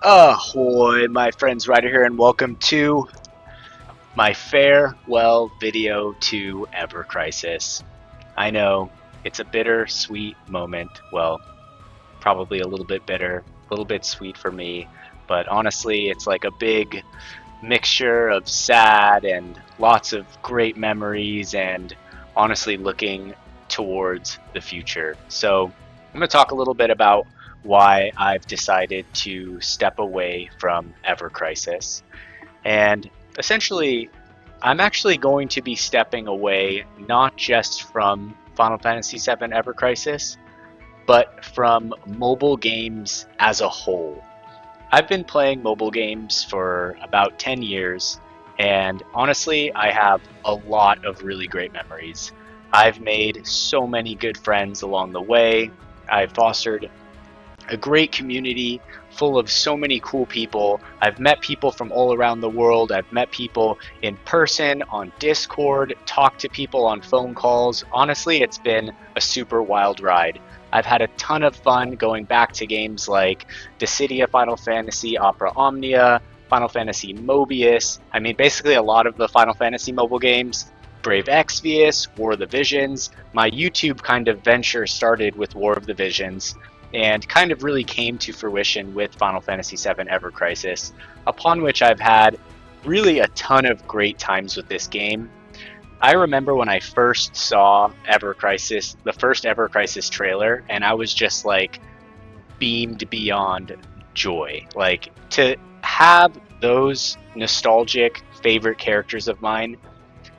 Ahoy, my friends, Ryder here, and welcome to my farewell video to Ever Crisis. I know it's a bitter-sweet moment. Well, probably a little bit bitter, a little bit sweet for me, but honestly, it's like a big mixture of sad and lots of great memories, and honestly, looking towards the future. So, I'm going to talk a little bit about why I've decided to step away from Ever Crisis. And essentially, I'm actually going to be stepping away not just from Final Fantasy VII Ever Crisis, but from mobile games as a whole. I've been playing mobile games for about 10 years, and honestly, I have a lot of really great memories. I've made so many good friends along the way. I've fostered a great community full of so many cool people. I've met people from all around the world. I've met people in person, on Discord, talked to people on phone calls. Honestly, it's been a super wild ride. I've had a ton of fun going back to games like Dissidia Final Fantasy, Opera Omnia, Final Fantasy Mobius. I mean, basically a lot of the Final Fantasy mobile games. Brave Exvius, War of the Visions. My YouTube kind of venture started with War of the Visions and kind of really came to fruition with Final Fantasy VII Ever Crisis, upon which I've had really a ton of great times with this game. I remember when I first saw Ever Crisis, the first Ever Crisis trailer, and I was just like beamed beyond joy. Like to have those nostalgic favorite characters of mine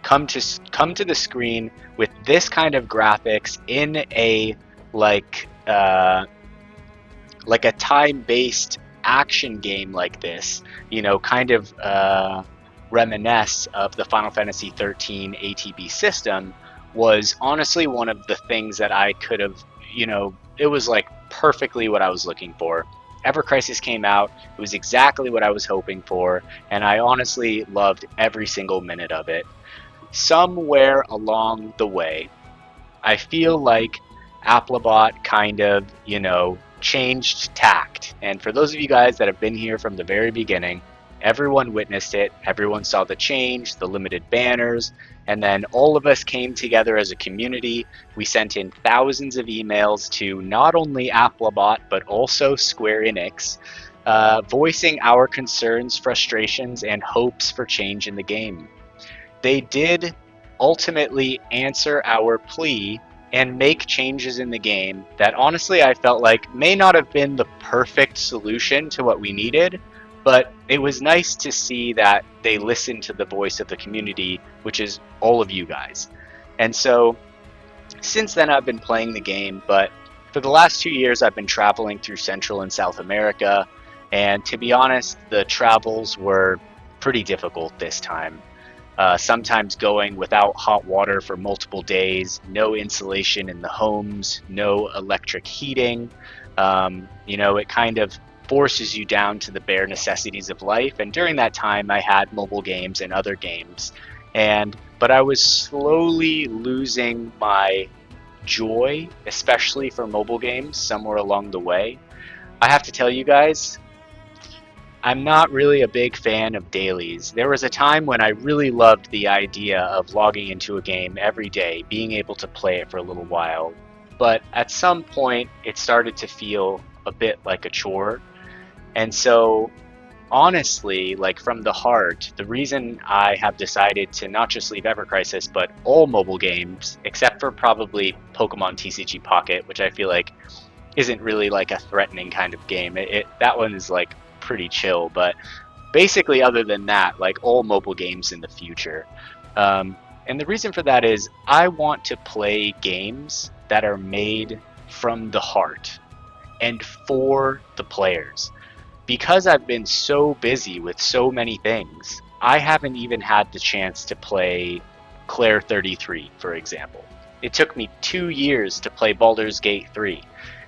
come to the screen with this kind of graphics in a like uh, like a time-based action game like this, kind of reminisce of the Final Fantasy 13 ATB system, was honestly one of the things that I could have, it was like perfectly what I was looking for. Ever Crisis came out, it was exactly what I was hoping for, and I honestly loved every single minute of it. Somewhere along the way, I feel like Applebot kind of, changed tact. And for those of you guys that have been here from the very beginning, everyone witnessed it. Everyone saw the change, the limited banners, and then all of us came together as a community. We sent in thousands of emails to not only Applebot, but also Square Enix, voicing our concerns, frustrations, and hopes for change in the game. They did ultimately answer our plea and make changes in the game that honestly I felt like may not have been the perfect solution to what we needed, but it was nice to see that they listened to the voice of the community, which is all of you guys. And so since then I've been playing the game, but for the last 2 years I've been traveling through Central and South America, and to be honest, the travels were pretty difficult this time. Sometimes going without hot water for multiple days, no insulation in the homes, no electric heating. It kind of forces you down to the bare necessities of life. And during that time, I had mobile games and other games. But I was slowly losing my joy, especially for mobile games, somewhere along the way. I have to tell you guys, I'm not really a big fan of dailies. There was a time when I really loved the idea of logging into a game every day, being able to play it for a little while. But at some point, it started to feel a bit like a chore. And so, honestly, like from the heart, the reason I have decided to not just leave Ever Crisis, but all mobile games, except for probably Pokemon TCG Pocket, which I feel like isn't really like a threatening kind of game. That one is like pretty chill, but basically other than that, like all mobile games in the future. And the reason for that is I want to play games that are made from the heart and for the players. Because I've been so busy with so many things, I haven't even had the chance to play Claire 33, for example. It took me 2 years to play Baldur's Gate 3.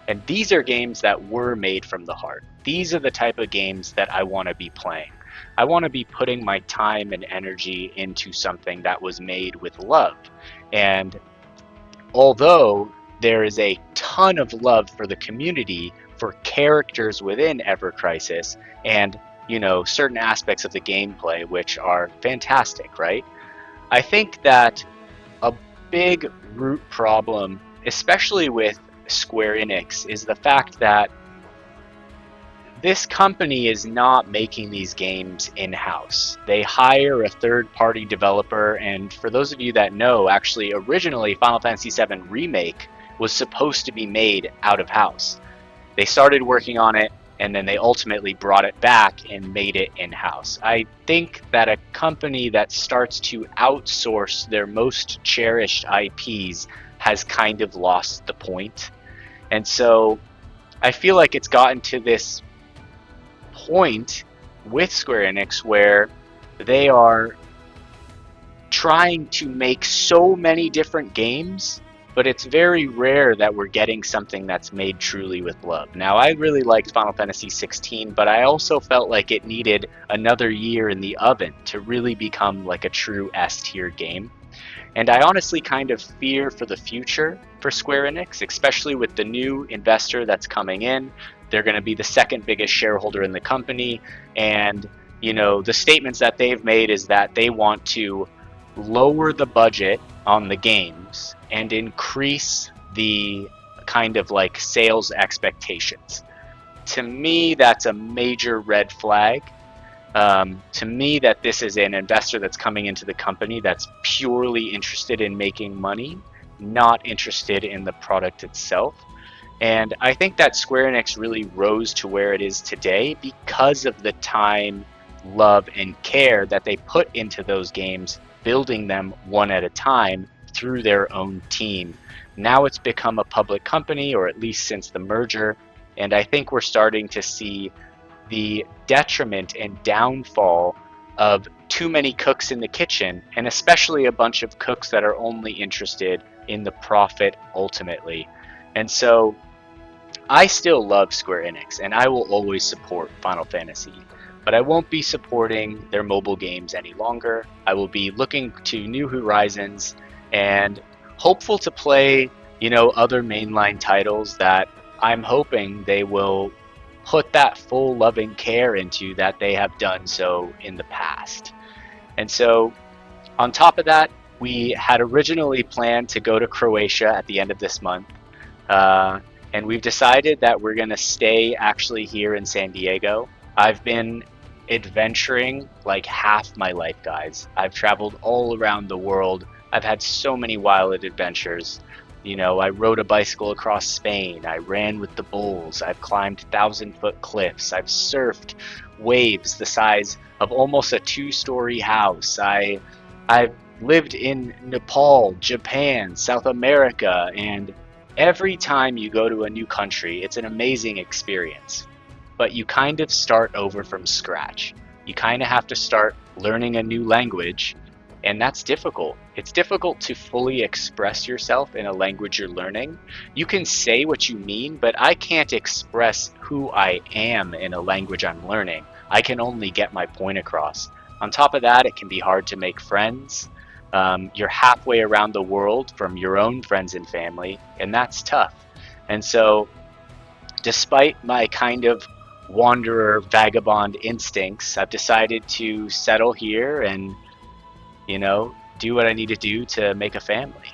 And these are games that were made from the heart. These are the type of games that I want to be playing. I want to be putting my time and energy into something that was made with love. And although there is a ton of love for the community for characters within Ever Crisis and, certain aspects of the gameplay, which are fantastic, right? I think that a big root problem, especially with Square Enix, is the fact that this company is not making these games in-house. They hire a third-party developer, and for those of you that know, actually originally Final Fantasy VII Remake was supposed to be made out of house. They started working on it, and then they ultimately brought it back and made it in-house. I think that a company that starts to outsource their most cherished IPs has kind of lost the point. And so I feel like it's gotten to this point with Square Enix where they are trying to make so many different games, but it's very rare that we're getting something that's made truly with love. Now, I really liked Final Fantasy 16, but I also felt like it needed another year in the oven to really become like a true S-tier game. And I honestly kind of fear for the future for Square Enix, especially with the new investor that's coming in. They're going to be the second biggest shareholder in the company. And, the statements that they've made is that they want to lower the budget on the games and increase the kind of like sales expectations. To me, that's a major red flag. To me, that this is an investor that's coming into the company that's purely interested in making money, not interested in the product itself. And I think that Square Enix really rose to where it is today because of the time, love, and care that they put into those games, building them one at a time through their own team. Now it's become a public company, or at least since the merger, and I think we're starting to see the detriment and downfall of too many cooks in the kitchen, and especially a bunch of cooks that are only interested in the profit ultimately. And so I still love Square Enix, and I will always support Final Fantasy, but I won't be supporting their mobile games any longer. I will be looking to New Horizons and hopeful to play, other mainline titles that I'm hoping they will put that full loving care into that they have done so in the past. And so, on top of that, we had originally planned to go to Croatia at the end of this month. And we've decided that we're going to stay actually here in San Diego. I've been adventuring like half my life, guys. I've traveled all around the world. I've had so many wild adventures. I rode a bicycle across Spain. I ran with the bulls. I've climbed 1,000-foot cliffs. I've surfed waves the size of almost a 2-story house. I've lived in Nepal, Japan, South America, and every time you go to a new country, it's an amazing experience. But you kind of start over from scratch. You kind of have to start learning a new language, and that's difficult. It's difficult to fully express yourself in a language you're learning. You can say what you mean, but I can't express who I am in a language I'm learning. I can only get my point across. On top of that, it can be hard to make friends. You're halfway around the world from your own friends and family, and that's tough. And so, despite my kind of wanderer vagabond instincts, I've decided to settle here and, do what I need to do to make a family.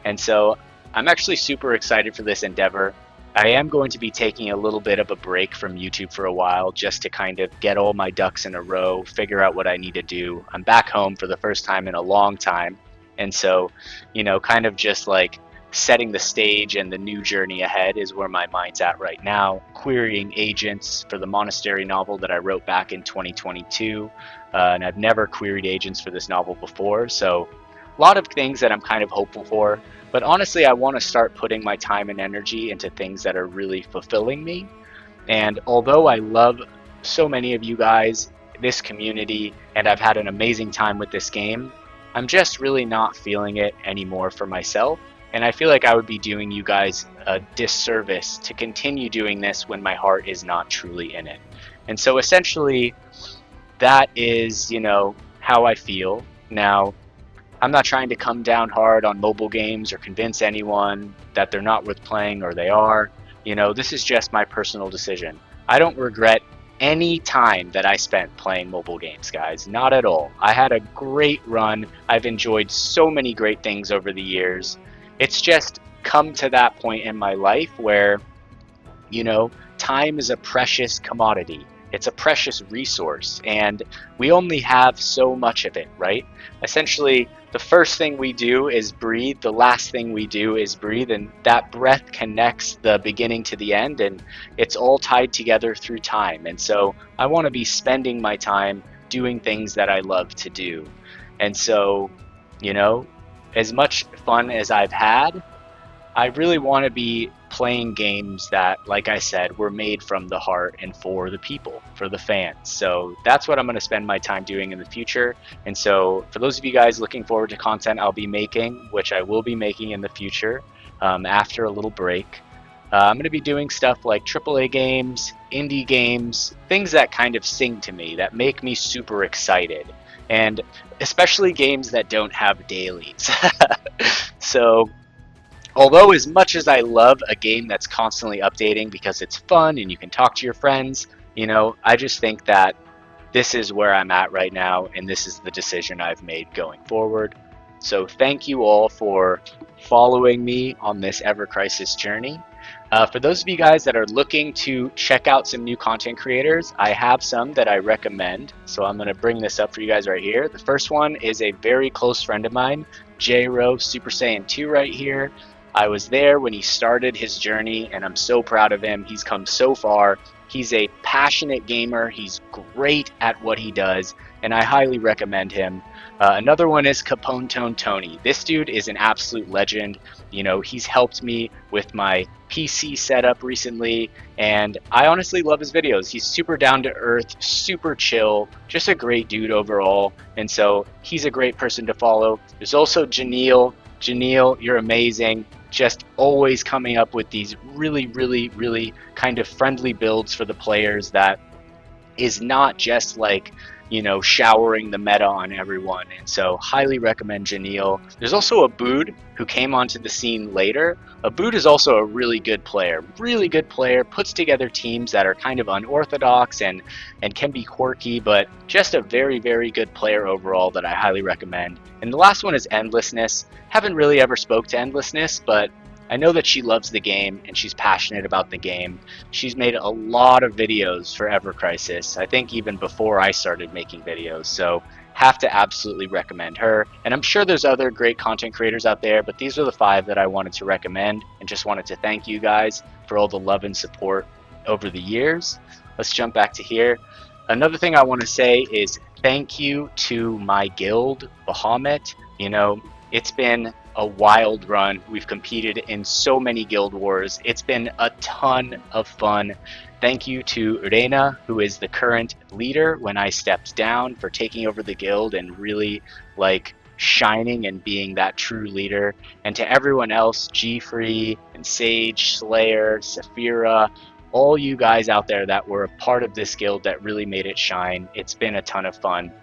And so I'm actually super excited for this endeavor. I am going to be taking a little bit of a break from YouTube for a while just to kind of get all my ducks in a row, figure out what I need to do. I'm back home for the first time in a long time. And so, kind of just like setting the stage and the new journey ahead is where my mind's at right now. Querying agents for the Monastery novel that I wrote back in 2022. And I've never queried agents for this novel before. So a lot of things that I'm kind of hopeful for. But honestly, I want to start putting my time and energy into things that are really fulfilling me. And although I love so many of you guys, this community, and I've had an amazing time with this game, I'm just really not feeling it anymore for myself. And I feel like I would be doing you guys a disservice to continue doing this when my heart is not truly in it. And so essentially, that is, how I feel. Now, I'm not trying to come down hard on mobile games or convince anyone that they're not worth playing, or they are. This is just my personal decision. I don't regret any time that I spent playing mobile games, guys. Not at all. I had a great run. I've enjoyed so many great things over the years. It's just come to that point in my life where time is a precious commodity. It's a precious resource, and we only have so much of it, right? Essentially, the first thing we do is breathe, the last thing we do is breathe, and that breath connects the beginning to the end, and it's all tied together through time. And so I want to be spending my time doing things that I love to do. And so, you know, as much fun as I've had, I really want to be playing games that, like I said, were made from the heart and for the people, for the fans. So that's what I'm going to spend my time doing in the future. And so, for those of you guys looking forward to content I'll be making, which I will be making in the future after a little break, I'm going to be doing stuff like AAA games, indie games, things that kind of sing to me, that make me super excited. And especially games that don't have dailies. So, although as much as I love a game that's constantly updating because it's fun and you can talk to your friends, I just think that this is where I'm at right now, and this is the decision I've made going forward. So thank you all for following me on this Ever Crisis journey. For those of you guys that are looking to check out some new content creators, I have some that I recommend. So I'm going to bring this up for you guys right here. The first one is a very close friend of mine, J.R.O. Super Saiyan 2 right here. I was there when he started his journey, and I'm so proud of him. He's come so far. He's a passionate gamer. He's great at what he does, and I highly recommend him. Another one is Capone Tone Tony. This dude is an absolute legend. He's helped me with my PC setup recently, and I honestly love his videos. He's super down to earth, super chill, just a great dude overall, and so he's a great person to follow. There's also Janelle. Janelle, you're amazing. Just always coming up with these really, really, really kind of friendly builds for the players that is not just like, showering the meta on everyone. And so highly recommend Janelle. There's also Abood, who came onto the scene later. Abood is also a really good player, puts together teams that are kind of unorthodox and can be quirky, but just a very, very good player overall that I highly recommend. And the last one is Endlessness. Haven't really ever spoke to Endlessness, but I know that she loves the game and she's passionate about the game. She's made a lot of videos for Ever Crisis, I think even before I started making videos, so have to absolutely recommend her. And I'm sure there's other great content creators out there, but these are the 5 that I wanted to recommend, and just wanted to thank you guys for all the love and support over the years. Let's jump back to here. Another thing I want to say is thank you to my guild, Bahamut. It's been a wild run. We've competed in so many guild wars. It's been a ton of fun. Thank you to Reina, who is the current leader when I stepped down, for taking over the guild and really shining and being that true leader. And to everyone else, G-Free and Sage, Slayer, Saphira, all you guys out there that were a part of this guild that really made it shine. It's been a ton of fun.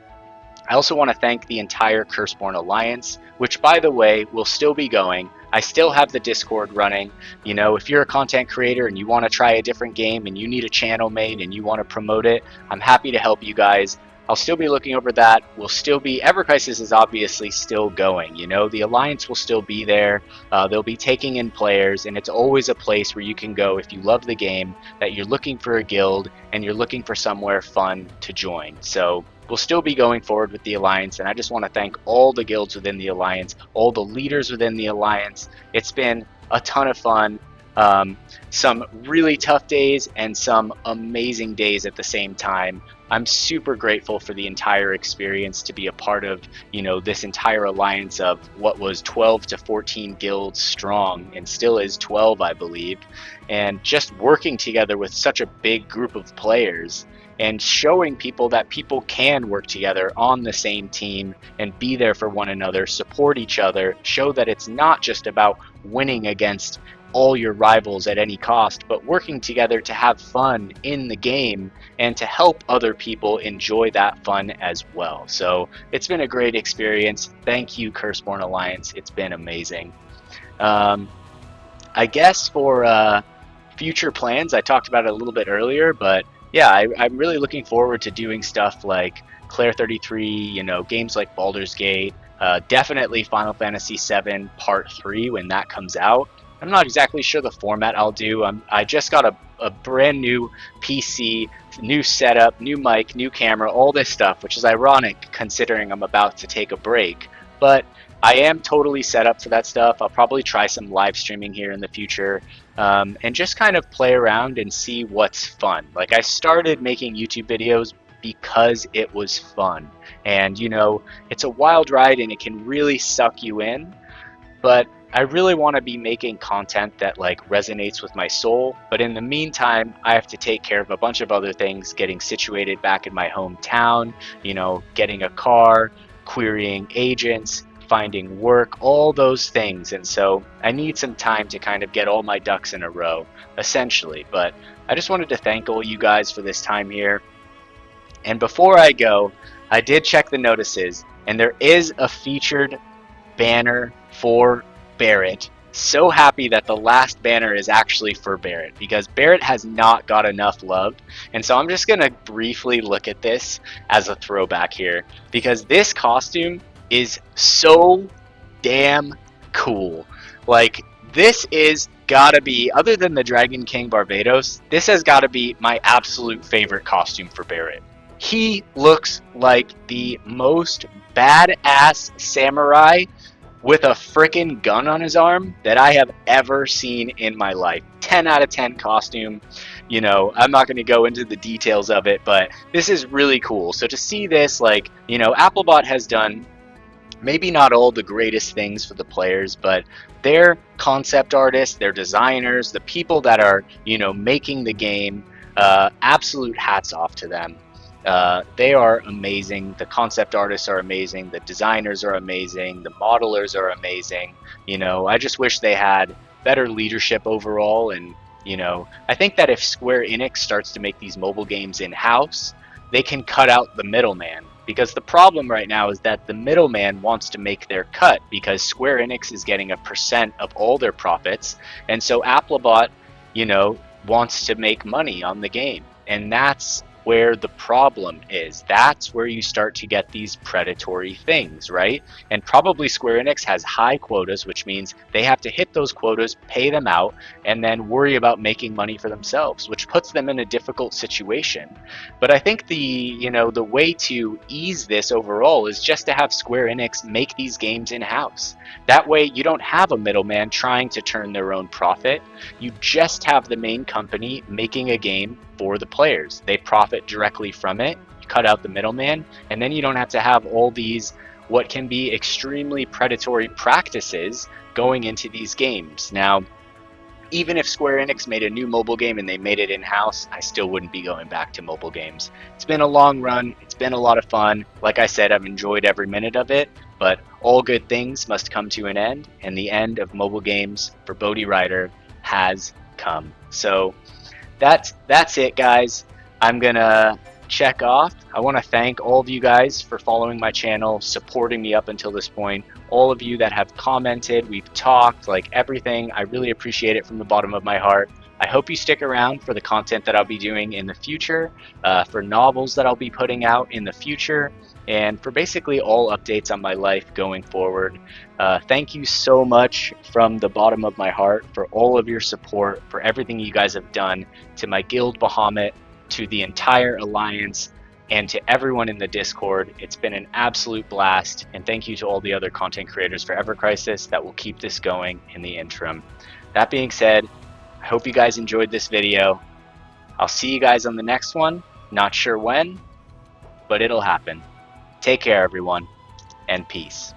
I also want to thank the entire Curseborn Alliance, which, by the way, will still be going. I still have the Discord running. If you're a content creator and you want to try a different game and you need a channel made and you want to promote it, I'm happy to help you guys. I'll still be looking over that. We'll still be, Ever Crisis is obviously still going. The Alliance will still be there. They'll be taking in players, and it's always a place where you can go if you love the game, that you're looking for a guild and you're looking for somewhere fun to join. So we'll still be going forward with the Alliance, and I just want to thank all the guilds within the Alliance, all the leaders within the Alliance. It's been a ton of fun. Some really tough days and some amazing days at the same time. I'm super grateful for the entire experience, to be a part of, this entire alliance of what was 12 to 14 guilds strong, and still is 12, I believe, and just working together with such a big group of players and showing people that people can work together on the same team and be there for one another, support each other, show that it's not just about winning against all your rivals at any cost, but working together to have fun in the game and to help other people enjoy that fun as well. So it's been a great experience. Thank you, Curseborn Alliance. It's been amazing. I guess for future plans. I talked about it a little bit earlier, but yeah, I'm really looking forward to doing stuff like Claire 33, you know, games like Baldur's Gate, definitely Final Fantasy VII Part 3 when that comes out. I'm not exactly sure the format I'll do. I just got a brand new PC, new setup, new mic, new camera, all this stuff, which is ironic considering I'm about to take a break. But I am totally set up for that stuff. I'll probably try some live streaming here in the future, and just kind of play around and see what's fun. Like, I started making YouTube videos because it was fun. And, you know, it's a wild ride and it can really suck you in, but I really want to be making content that like resonates with my soul. But in the meantime, I have to take care of a bunch of other things, getting situated back in my hometown, you know, getting a car, querying agents, finding work, all those things. And so I need some time to kind of get all my ducks in a row, essentially. But I just wanted to thank all you guys for this time here. And before I go, I did check the notices, and there is a featured banner for Barrett. So happy that the last banner is actually for Barrett, because Barrett has not got enough love. And so I'm just going to briefly look at this as a throwback here, because this costume is so damn cool. Like, this is gotta be, other than the Dragon King Barbados, this has gotta be my absolute favorite costume for Barrett. He looks like the most badass samurai with a freaking gun on his arm that I have ever seen in my life. 10 out of 10 costume. You know, I'm not going to go into the details of it, but this is really cool. So to see this, like, you know, Applebot has done maybe not all the greatest things for the players, but their concept artists, their designers, the people that are, you know, making the game, absolute hats off to them. They are amazing. The concept artists are amazing. The designers are amazing. The modelers are amazing. You know, I just wish they had better leadership overall. And, you know, I think that if Square Enix starts to make these mobile games in-house, they can cut out the middleman. Because the problem right now is that the middleman wants to make their cut because Square Enix is getting a percent of all their profits. And so Applebot, you know, wants to make money on the game. And that's where the problem is. That's where you start to get these predatory things, right? And probably Square Enix has high quotas, which means they have to hit those quotas, pay them out, and then worry about making money for themselves, which puts them in a difficult situation. But I think the, you know, the way to ease this overall is just to have Square Enix make these games in-house. That way you don't have a middleman trying to turn their own profit. You just have the main company making a game for the players. They profit directly from it, you cut out the middleman, and then you don't have to have all these what can be extremely predatory practices going into these games. Now, even if Square Enix made a new mobile game and they made it in-house, I still wouldn't be going back to mobile games. It's been a long run, it's been a lot of fun. Like I said, I've enjoyed every minute of it, but all good things must come to an end, and the end of mobile games for Bodhi Rider has come. So that's it, guys. I'm gonna check off. I want to thank all of you guys for following my channel, supporting me up until this point. All of you that have commented, we've talked, like everything. I really appreciate it from the bottom of my heart. I hope you stick around for the content that I'll be doing in the future, for novels that I'll be putting out in the future, and for basically all updates on my life going forward. Thank you so much from the bottom of my heart for all of your support, for everything you guys have done to my guild Bahamut, to the entire alliance, and to everyone in the Discord. It's been an absolute blast, and thank you to all the other content creators for Ever Crisis that will keep this going in the interim. That being said, I hope you guys enjoyed this video. I'll see you guys on the next one. Not sure when, but it'll happen. Take care, everyone, and peace.